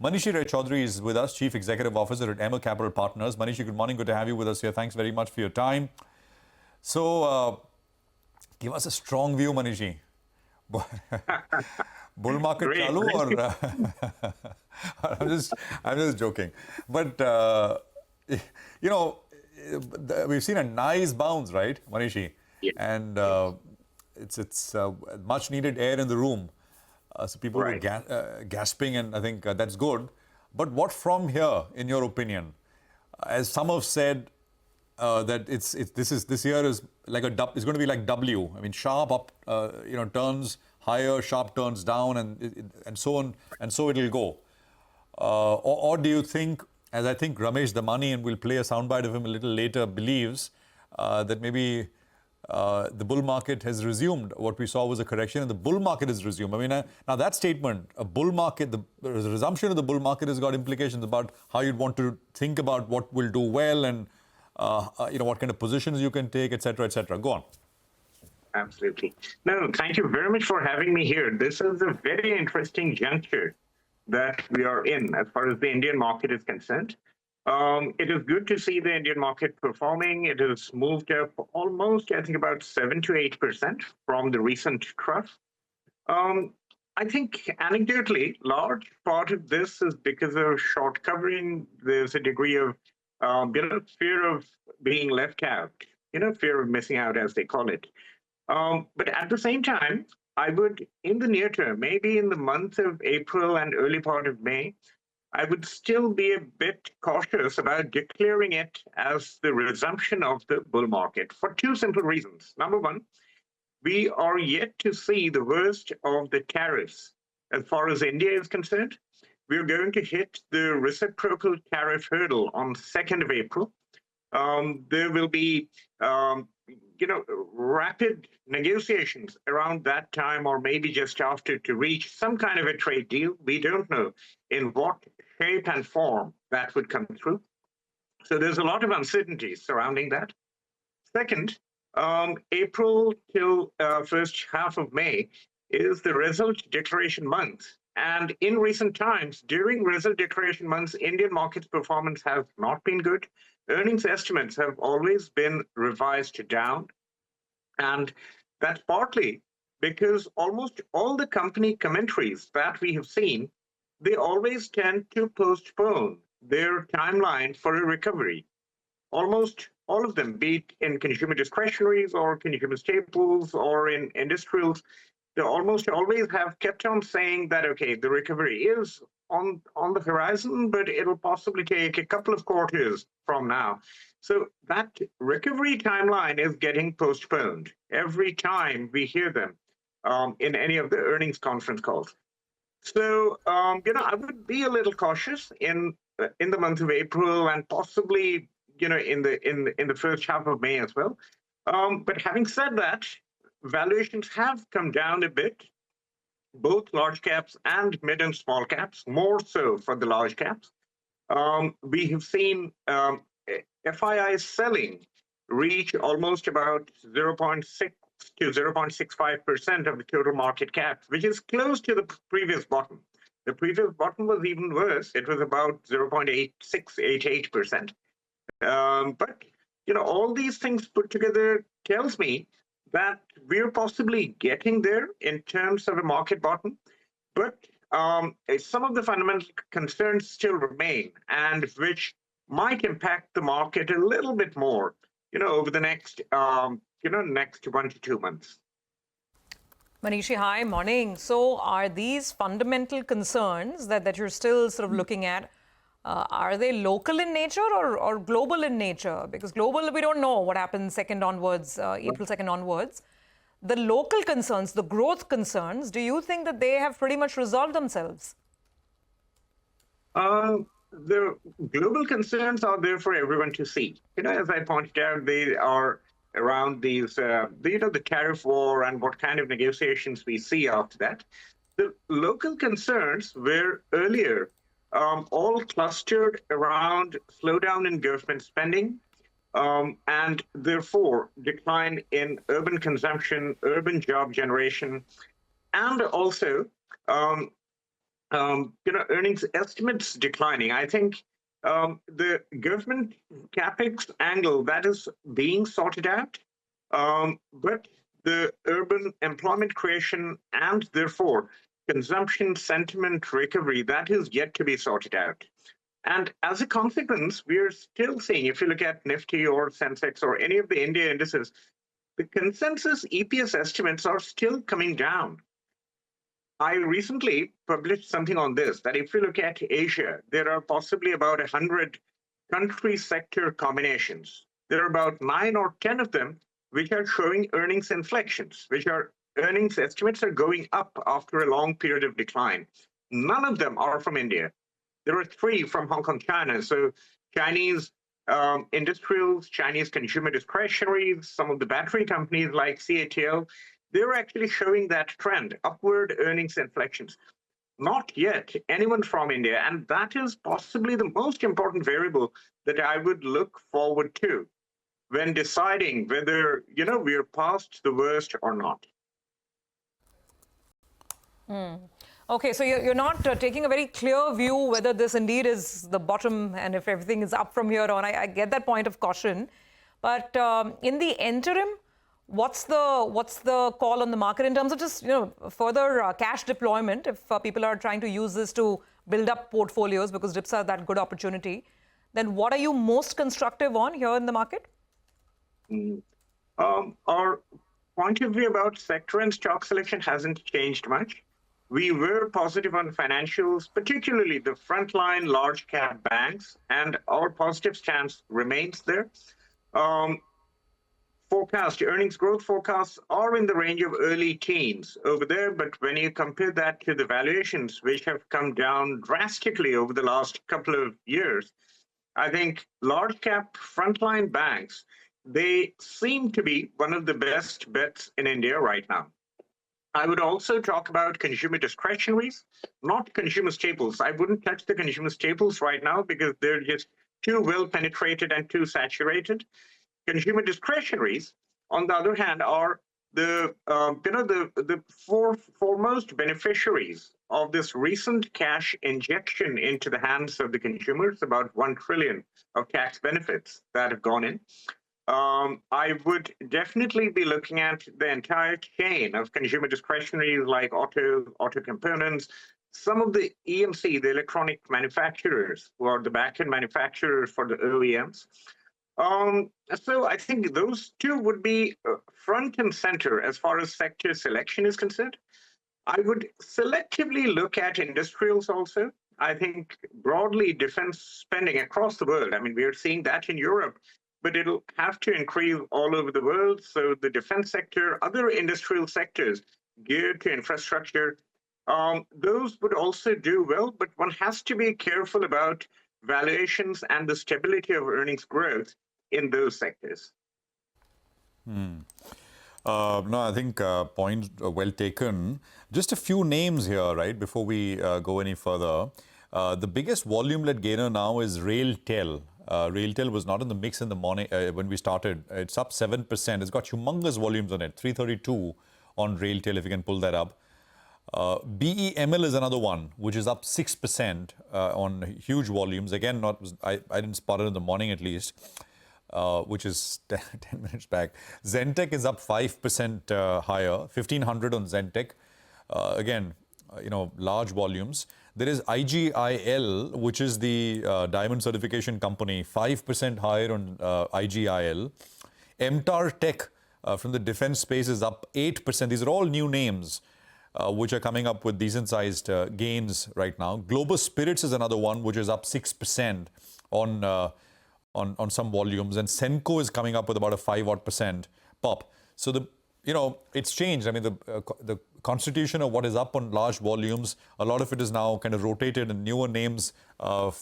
Manishi Raychaudhuri is with us, Chief Executive Officer at Emmer Capital Partners. Manishi, good morning. Good to have you with us here. Thanks very much for your time. So, give us a strong view, Manishi. Bull market Great. chalu or I'm just joking. But you know, we've seen a nice bounce, right, Manishi? Yeah. And it's much needed air in the room. So people were gasping, and I think that's good. But what from here, in your opinion? As some have said, that this year is like it's going to be like W. I mean, sharp up, turns higher, sharp turns down, and so on, and so it'll go. Or do you think, as I think Ramesh Damani, and we'll play a soundbite of him a little later, believes that maybe the bull market has resumed? What we saw was a correction, and the bull market has resumed. I mean, now that statement, a bull market, the resumption of the bull market has got implications about how you'd want to think about what will do well, and what kind of positions you can take, etc., etc. Go on. Absolutely. No, thank you very much for having me here. This is a very interesting juncture that we are in as far as the Indian market is concerned. It is good to see the Indian market performing. It has moved up almost, I think, about 7 to 8% from the recent trough. I think anecdotally, large part of this is because of short covering. There's a degree of fear of being left out, fear of missing out, as they call it. But at the same time, I would, in the near term, maybe in the month of April and early part of May, I would still be a bit cautious about declaring it as the resumption of the bull market for two simple reasons. Number one, we are yet to see the worst of the tariffs as far as India is concerned. We are going to hit the reciprocal tariff hurdle on 2nd of April. There will be, rapid negotiations around that time, or maybe just after, to reach some kind of a trade deal. We don't know in what shape and form that would come through. So there's a lot of uncertainty surrounding that. Second, April till first half of May is the result declaration month. And in recent times, during result declaration months, Indian markets performance has not been good. Earnings estimates have always been revised down. And that's partly because almost all the company commentaries that we have seen, they always tend to postpone their timeline for a recovery. Almost all of them, be it in consumer discretionaries or consumer staples or in industrials, they almost always have kept on saying that, okay, the recovery is on the horizon, but it'll possibly take a couple of quarters from now. So that recovery timeline is getting postponed every time we hear them in any of the earnings conference calls. So, I would be a little cautious in the month of April, and possibly, in the first half of May as well. But having said that, valuations have come down a bit, both large caps and mid and small caps, more so for the large caps. We have seen FII selling reach almost about 0.6 to 0.65% of the total market cap, which is close to the previous bottom. The previous bottom was even worse. It was about 0.8688%. But all these things put together tells me that we're possibly getting there in terms of a market bottom, but some of the fundamental concerns still remain, and which might impact the market a little bit more, over the next, next 1 to 2 months. Manishi, hi, morning. So are these fundamental concerns that you're still sort of looking at, are they local in nature or global in nature? Because global, we don't know what happens April 2nd onwards. The local concerns, the growth concerns, do you think that they have pretty much resolved themselves? The global concerns are there for everyone to see. As I pointed out, they are around these, the tariff war and what kind of negotiations we see after that. The local concerns were earlier all clustered around slowdown in government spending, and therefore decline in urban consumption, urban job generation, and also earnings estimates declining. I think the government capex angle that is being sorted out, but the urban employment creation and therefore consumption sentiment recovery that is yet to be sorted out. And as a consequence, we are still seeing, if you look at Nifty or Sensex or any of the India indices, the consensus EPS estimates are still coming down. I recently published something on this, that if you look at Asia, there are possibly about 100 country sector combinations. There are about 9 or 10 of them which are showing earnings inflections, which are earnings estimates are going up after a long period of decline. None of them are from India. There are 3 from Hong Kong, China. So Chinese industrials, Chinese consumer discretionaries, some of the battery companies like CATL, they're actually showing that trend, upward earnings inflections. Not yet anyone from India, and that is possibly the most important variable that I would look forward to when deciding whether, we're past the worst or not. Okay, so you're not taking a very clear view whether this indeed is the bottom and if everything is up from here on. I get that point of caution. But in the interim, what's the call on the market in terms of just further cash deployment if people are trying to use this to build up portfolios because dips are that good opportunity? Then what are you most constructive on here in the market? Our point of view about sector and stock selection hasn't changed much. We were positive on financials, particularly the frontline large cap banks, and our positive stance remains there. Earnings growth forecasts are in the range of early teens over there, but when you compare that to the valuations, which have come down drastically over the last couple of years, I think large cap frontline banks, they seem to be one of the best bets in India right now. I would also talk about consumer discretionaries, not consumer staples. I wouldn't touch the consumer staples right now because they're just too well penetrated and too saturated. Consumer discretionaries, on the other hand, are the foremost beneficiaries of this recent cash injection into the hands of the consumers, about 1 trillion of tax benefits that have gone in. I would definitely be looking at the entire chain of consumer discretionaries like auto components, some of the EMC, the electronic manufacturers, who are the back-end manufacturers for the OEMs. So I think those two would be front and center as far as sector selection is concerned. I would selectively look at industrials also. I think broadly defense spending across the world, I mean, we are seeing that in Europe, but it'll have to increase all over the world. So the defense sector, other industrial sectors geared to infrastructure, those would also do well, but one has to be careful about valuations and the stability of earnings growth in those sectors. No, I think point well taken. Just a few names here, right, before we go any further. The biggest volume-led gainer now is Railtel. Railtel was not in the mix in the morning when we started. It's up 7%. It's got humongous volumes on it, 332 on Railtel, if you can pull that up. BEML is another one, which is up 6% on huge volumes. Again, I didn't spot it in the morning at least, which is 10 minutes back. Zentech is up 5% higher, 1,500 on Zentech. Again, large volumes. There is IGIL, which is the diamond certification company, 5% higher on IGIL. MTAR Tech from the defense space is up 8%. These are all new names which are coming up with decent-sized gains right now. Global Spirits is another one, which is up 6% on some volumes. And Senco is coming up with about a 5% pop. So it's changed. I mean, the constitution of what is up on large volumes, a lot of it is now kind of rotated and newer names are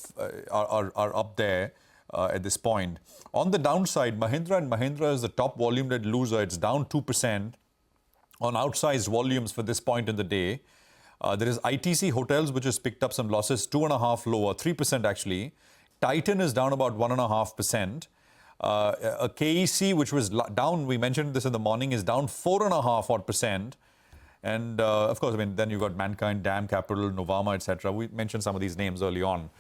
up there at this point. On the downside, Mahindra & Mahindra is the top volume-led loser. It's down 2% on outsized volumes for this point in the day. There is ITC Hotels, which has picked up some losses, 2.5% lower, 3% actually. Titan is down about 1.5%. A KEC, which was down, we mentioned this in the morning, is down 4.5%. And of course, I mean, then you've got Mankind, Dam Capital, Novama, etc. We mentioned some of these names early on.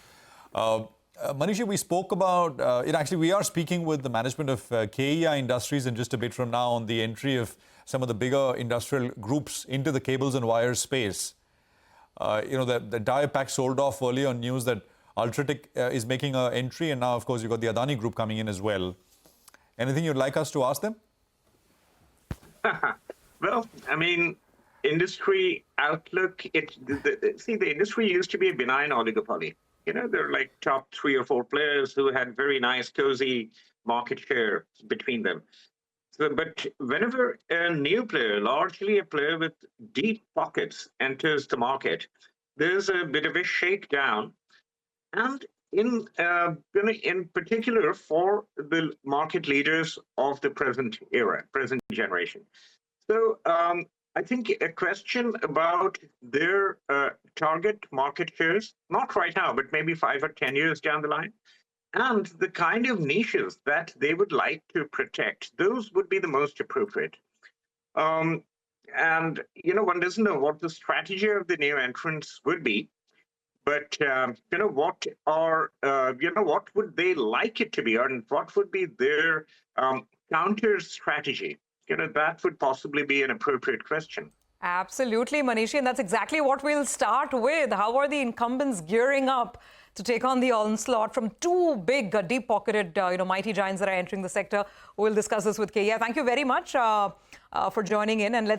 Manishi, we spoke about it. Actually, we are speaking with the management of KEI Industries in just a bit from now on the entry of some of the bigger industrial groups into the cables and wires space. The Dia Pack sold off earlier on news that Ultratech is making an entry, and now, of course, you've got the Adani Group coming in as well. Anything you'd like us to ask them? Well, I mean, industry outlook, the industry used to be a benign oligopoly. There are like top 3 or 4 players who had very nice, cozy market share between them. But whenever a new player, largely a player with deep pockets, enters the market, there's a bit of a shakedown. And in particular for the market leaders of the present era, present generation. So I think a question about their target market shares, not right now, but maybe 5 or 10 years down the line, and the kind of niches that they would like to protect, those would be the most appropriate. And, one doesn't know what the strategy of the new entrants would be, but, what would they like it to be, and what would be their counter strategy? That would possibly be an appropriate question. Absolutely, Manishi, and that's exactly what we'll start with. How are the incumbents gearing up to take on the onslaught from 2 big, deep-pocketed, mighty giants that are entering the sector? We'll discuss this with KEI. Thank you very much for joining in, and let's